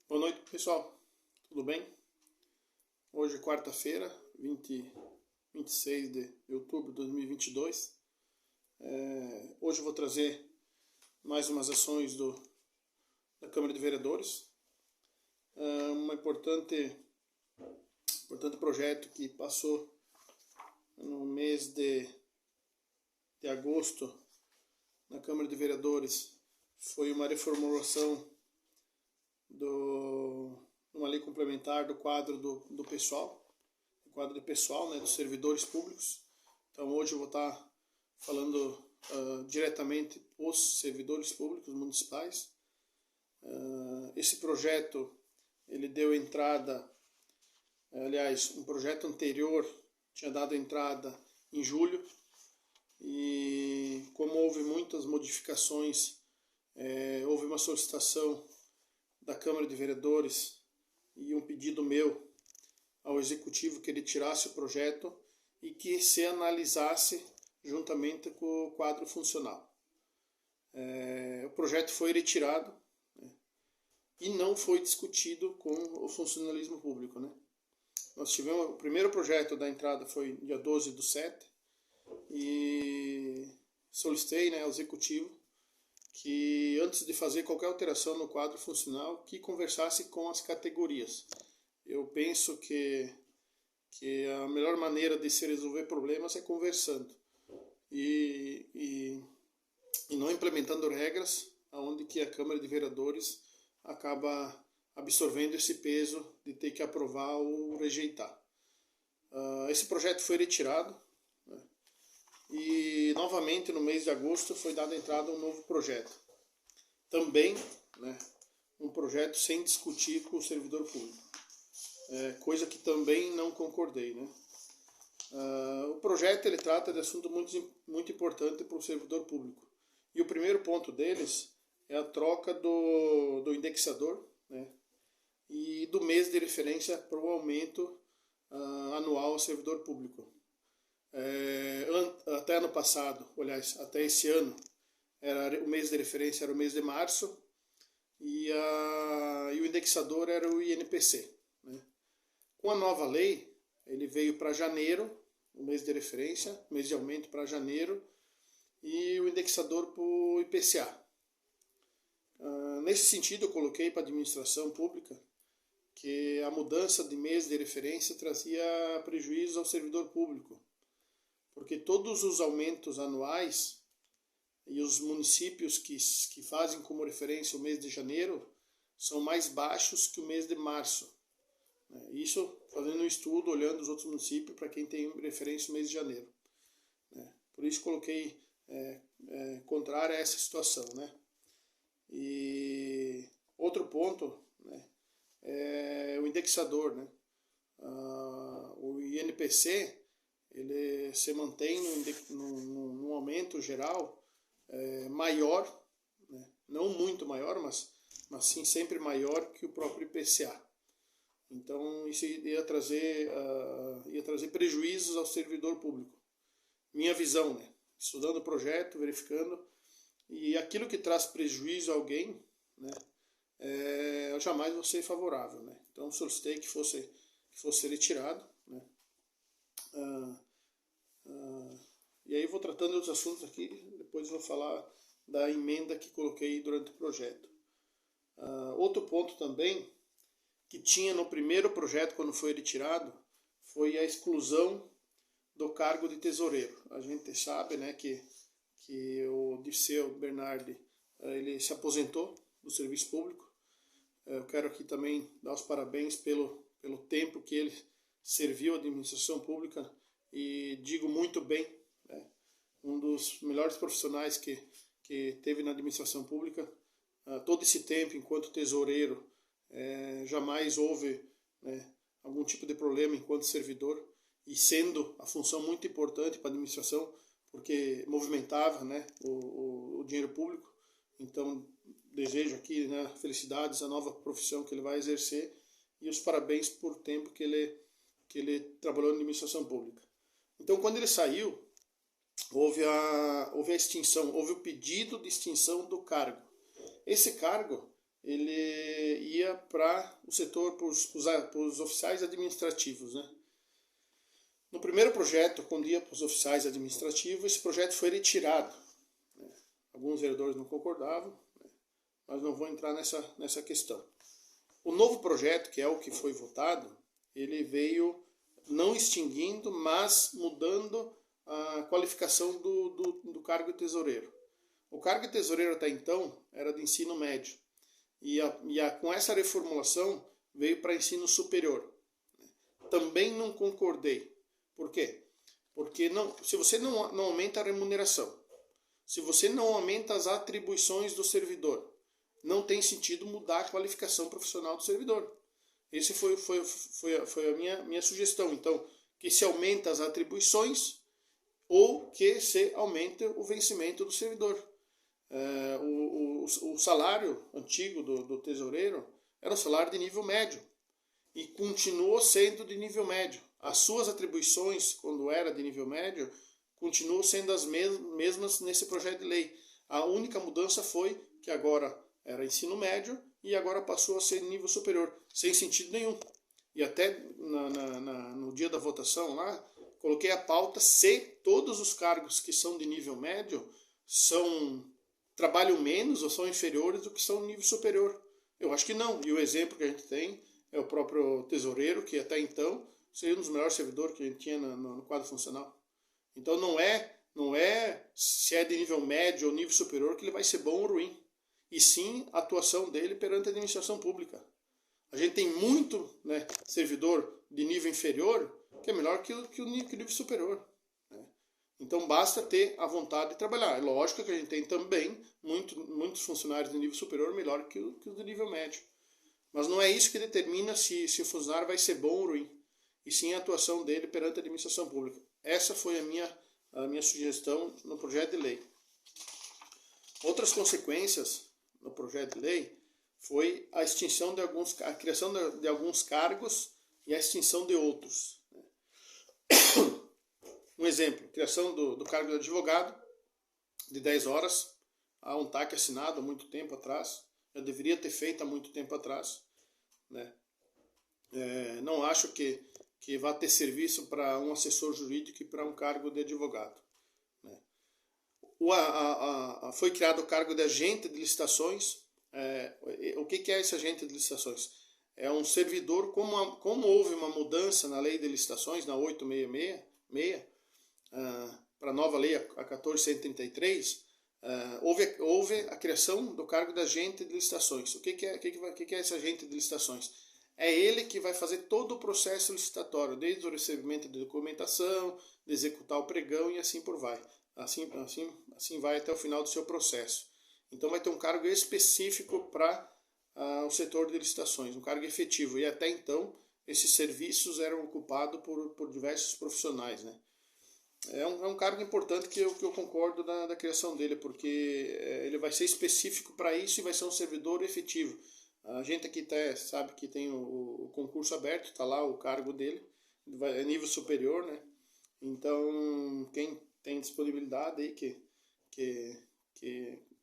Boa noite, pessoal. Tudo bem? Hoje é quarta-feira, 26 de outubro de 2022. Hoje eu vou trazer mais umas ações da Câmara de Vereadores. Um importante projeto que passou no mês de agosto na Câmara de Vereadores foi uma reformulação uma lei complementar do quadro do pessoal, do quadro de pessoal, né, dos servidores públicos. Então hoje eu vou estar falando diretamente os servidores públicos municipais. Esse projeto ele deu entrada, aliás, um projeto anterior tinha dado entrada em julho, e como houve muitas modificações, houve uma solicitação da Câmara de Vereadores e um pedido meu ao Executivo que ele tirasse o projeto e que se analisasse juntamente com o quadro funcional. O projeto foi retirado, né, e não foi discutido com o funcionalismo público, né. Nós tivemos o primeiro projeto da entrada foi dia 12/7 e solicitei, né, ao Executivo que antes de fazer qualquer alteração no quadro funcional, que conversasse com as categorias. Eu penso que a melhor maneira de se resolver problemas é conversando e não implementando regras onde que a Câmara de Vereadores acaba absorvendo esse peso de ter que aprovar ou rejeitar. Esse projeto foi retirado, né? E novamente no mês de agosto foi dada entrada a um novo projeto. Também, né, um projeto sem discutir com o servidor público. Coisa que também não concordei, né. O projeto ele trata de assunto muito importante para o servidor público. E o primeiro ponto deles é a troca do indexador, né, e do mês de referência para o aumento anual ao servidor público. Até ano passado, aliás, até esse ano, o mês de referência era o mês de março e o indexador era o INPC, né? Com a nova lei, ele veio para janeiro, o mês de referência, o mês de aumento para janeiro, e o indexador para o IPCA. Nesse sentido, eu coloquei para a administração pública que a mudança de mês de referência trazia prejuízo ao servidor público, porque todos os aumentos anuais e os municípios que fazem como referência o mês de janeiro são mais baixos que o mês de março. Isso fazendo um estudo, olhando os outros municípios para quem tem referência o mês de janeiro. Por isso coloquei contrário a essa situação, né? E outro ponto, né, é o indexador, né? O INPC ele se mantém num aumento geral maior, né? Não muito maior, mas sim sempre maior que o próprio IPCA. Então isso ia trazer prejuízos ao servidor público. Minha visão, né? Estudando o projeto, verificando, e aquilo que traz prejuízo a alguém, né, eu jamais vou ser favorável, né? Então solicitei que fosse retirado, né? E aí vou tratando dos assuntos aqui, depois vou falar da emenda que coloquei durante o projeto. Outro ponto também, que tinha no primeiro projeto quando foi retirado, foi a exclusão do cargo de tesoureiro. A gente sabe, né, que o Dirceu Bernardi ele se aposentou do serviço público. Eu quero aqui também dar os parabéns pelo tempo que ele serviu à administração pública, e digo muito bem, né, um dos melhores profissionais que teve na administração pública. Todo esse tempo, enquanto tesoureiro, jamais houve, né, algum tipo de problema enquanto servidor, e sendo a função muito importante para a administração, porque movimentava, né, o dinheiro público. Então desejo aqui, né, felicidades à nova profissão que ele vai exercer, e os parabéns por o tempo que ele trabalhou na administração pública. Então quando ele saiu, houve a extinção, houve o pedido de extinção do cargo. Esse cargo ele ia para o setor, para os oficiais administrativos, né? No primeiro projeto, quando ia para os oficiais administrativos, esse projeto foi retirado, né? Alguns vereadores não concordavam, né? Mas não vou entrar nessa questão. O novo projeto, que é o que foi votado, ele veio não extinguindo, mas mudando a qualificação do cargo de tesoureiro. O cargo de tesoureiro até então era de ensino médio. Com essa reformulação veio para ensino superior. Também não concordei. Por quê? Porque se você não aumenta a remuneração, se você não aumenta as atribuições do servidor, não tem sentido mudar a qualificação profissional do servidor. Essa foi a minha sugestão. Então, que se aumenta as atribuições ou que se aumente o vencimento do servidor. O salário antigo do tesoureiro era um salário de nível médio e continuou sendo de nível médio. As suas atribuições, quando era de nível médio, continuam sendo as mesmas nesse projeto de lei. A única mudança foi que agora era ensino médio e agora passou a ser nível superior, sem sentido nenhum. E até no dia da votação lá, coloquei a pauta se todos os cargos que são de nível médio trabalham menos ou são inferiores do que são nível superior. Eu acho que não. E o exemplo que a gente tem é o próprio tesoureiro, que até então seria um dos melhores servidores que a gente tinha no quadro funcional. Então não é se é de nível médio ou nível superior que ele vai ser bom ou ruim. E sim a atuação dele perante a administração pública. A gente tem muito, né, servidor de nível inferior que é melhor que o nível superior. Né? Então basta ter a vontade de trabalhar. É lógico que a gente tem também muitos funcionários de nível superior melhor que os de nível médio. Mas não é isso que determina se o funcionário vai ser bom ou ruim. E sim a atuação dele perante a administração pública. Essa foi a minha sugestão no projeto de lei. Outras consequências no projeto de lei foi a extinção a criação de alguns cargos e a extinção de outros. Um exemplo, criação do cargo de advogado de 10 horas, há um TAC assinado há muito tempo atrás, eu deveria ter feito há muito tempo atrás. Né? Não acho que vá ter serviço para um assessor jurídico e para um cargo de advogado. Né? Foi criado o cargo de agente de licitações. O que é esse agente de licitações? É um servidor, como houve uma mudança na lei de licitações, na 866, para a nova lei, a 1433, houve a criação do cargo de agente de licitações. O que é esse agente de licitações? É ele que vai fazer todo o processo licitatório, desde o recebimento de documentação, de executar o pregão e assim por vai. Assim vai até o final do seu processo. Então vai ter um cargo específico para o setor de licitações, um cargo efetivo. E até então, esses serviços eram ocupados por diversos profissionais. Né? É um cargo importante que eu concordo da criação dele, porque ele vai ser específico para isso e vai ser um servidor efetivo. A gente aqui sabe que tem o concurso aberto, está lá o cargo dele, é nível superior, né? Então, quem tem disponibilidade aí, que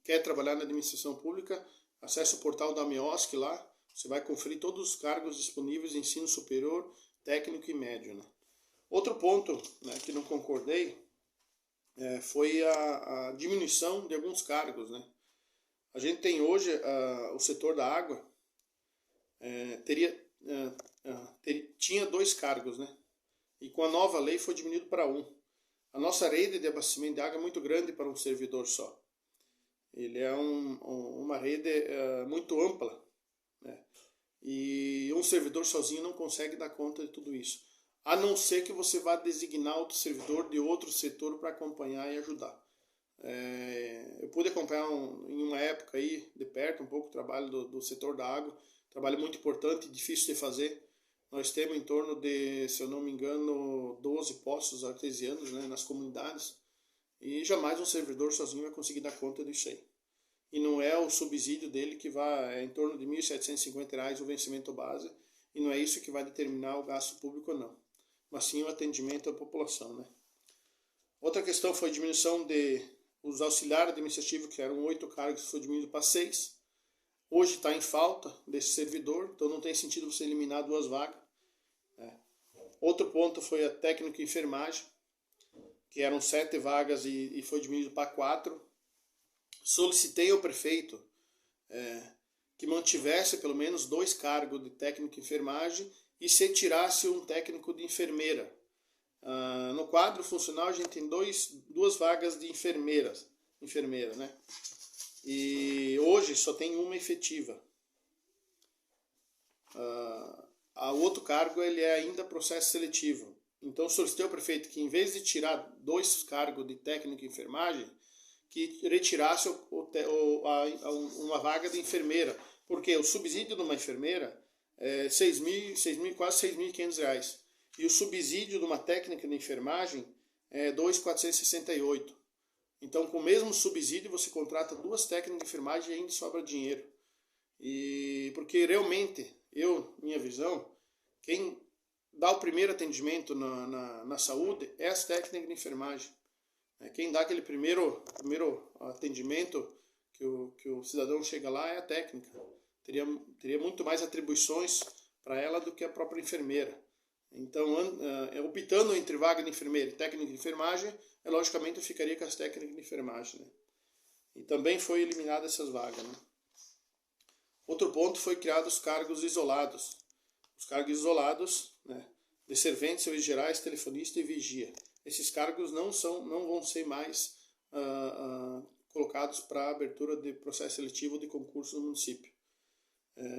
quer trabalhar na administração pública, acesse o portal da AMEOSC lá, você vai conferir todos os cargos disponíveis de ensino superior, técnico e médio. Né? Outro ponto, né, que não concordei foi a diminuição de alguns cargos. Né? A gente tem hoje o setor da água, tinha 2 cargos, né? E com a nova lei foi diminuído para 1. A nossa rede de abastecimento de água é muito grande para um servidor só. Ele é uma rede muito ampla, né? E um servidor sozinho não consegue dar conta de tudo isso. A não ser que você vá designar outro servidor de outro setor para acompanhar e ajudar. Eu pude acompanhar em uma época aí, de perto um pouco o trabalho do setor da água, trabalho muito importante, difícil de fazer. Nós temos em torno de, se eu não me engano, 12 poços artesianos, né, nas comunidades, e jamais um servidor sozinho vai conseguir dar conta disso aí. E não é o subsídio dele que vai, em torno de R$ 1.750 o vencimento base, e não é isso que vai determinar o gasto público ou não, mas sim o atendimento à população. Né? Outra questão foi a diminuição os auxiliares administrativos, que eram 8 cargos, foi diminuído para 6. Hoje está em falta desse servidor, então não tem sentido você eliminar 2 vagas. Outro ponto foi a técnico em enfermagem, que eram 7 vagas e foi diminuído para 4. Solicitei ao prefeito que mantivesse pelo menos 2 cargos de técnico em enfermagem e se tirasse um técnico de enfermeira. No quadro funcional a gente tem 2 vagas de enfermeira, né? E hoje só tem uma efetiva. O outro cargo ele é ainda processo seletivo. Então solicitei ao prefeito que, em vez de tirar 2 cargos de técnico em enfermagem, que retirasse uma vaga de enfermeira, porque o subsídio de uma enfermeira é quase R$6.500, e o subsídio de uma técnica de enfermagem é R$2.468. Então, com o mesmo subsídio, você contrata 2 técnicas de enfermagem e ainda sobra dinheiro. Porque realmente, minha visão, quem dá o primeiro atendimento na saúde é as técnicas de enfermagem. Quem dá aquele primeiro atendimento que o cidadão chega lá é a técnica. Teria muito mais atribuições para ela do que a própria enfermeira. Então, optando entre vaga de enfermeira e técnica de enfermagem, logicamente eu ficaria com as técnicas de enfermagem, né? E também foi eliminada essas vagas, né? Outro ponto foi criar os cargos isolados. Os cargos isolados, né, de serventes, serviços gerais, telefonista e vigia. Esses cargos não vão ser mais colocados para abertura de processo seletivo de concurso no município.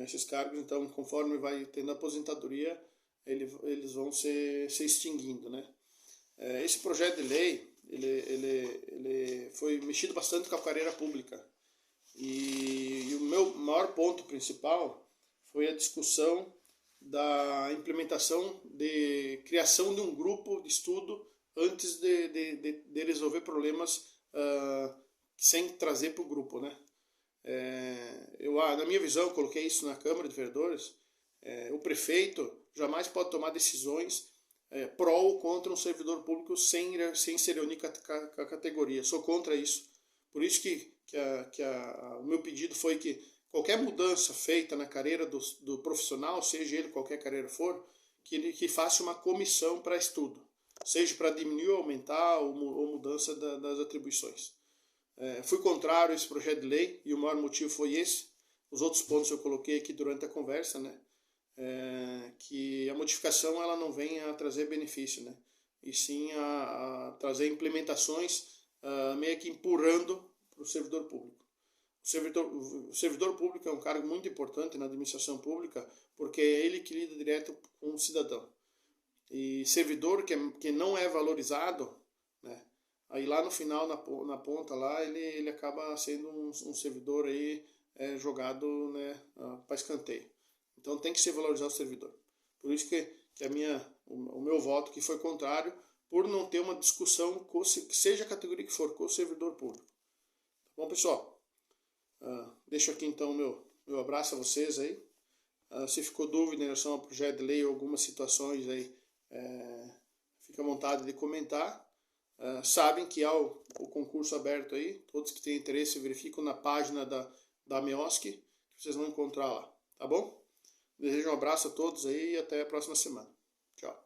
Esses cargos, então, conforme vai tendo aposentadoria, eles vão se extinguindo, né? Esse projeto de lei, ele foi mexido bastante com a carreira pública. E o meu maior ponto principal foi a discussão da implementação de criação de um grupo de estudo antes de resolver problemas sem trazer para o grupo, né? Na minha visão, eu coloquei isso na Câmara de Vereadores, o prefeito jamais pode tomar decisões pró ou contra um servidor público sem se reunir com a categoria. Sou contra isso. Por isso que o meu pedido foi que qualquer mudança feita na carreira do profissional, seja ele qualquer carreira for, que faça uma comissão para estudo, seja para diminuir ou aumentar ou mudança das atribuições. Fui contrário a esse projeto de lei e o maior motivo foi esse. Os outros pontos eu coloquei aqui durante a conversa, né? Que a modificação ela não vem a trazer benefício, né? E sim a trazer implementações meio que empurrando para o servidor público. O servidor público é um cargo muito importante na administração pública porque é ele que lida direto com o cidadão. E servidor que não é valorizado, né? Aí lá no final, na ponta lá, ele acaba sendo um servidor aí, jogado, né, para escanteio. Então tem que ser valorizado o servidor. Por isso que o meu voto que foi contrário, por não ter uma discussão, seja a categoria que for, com o servidor público. Tá bom, pessoal? Deixo aqui então meu abraço a vocês aí. Se ficou dúvida em relação ao projeto de lei ou algumas situações aí, fica à vontade de comentar. Sabem que há o concurso aberto aí, todos que têm interesse verificam na página da MEOSC, que vocês vão encontrar lá, tá bom? Desejo um abraço a todos aí e até a próxima semana. Tchau.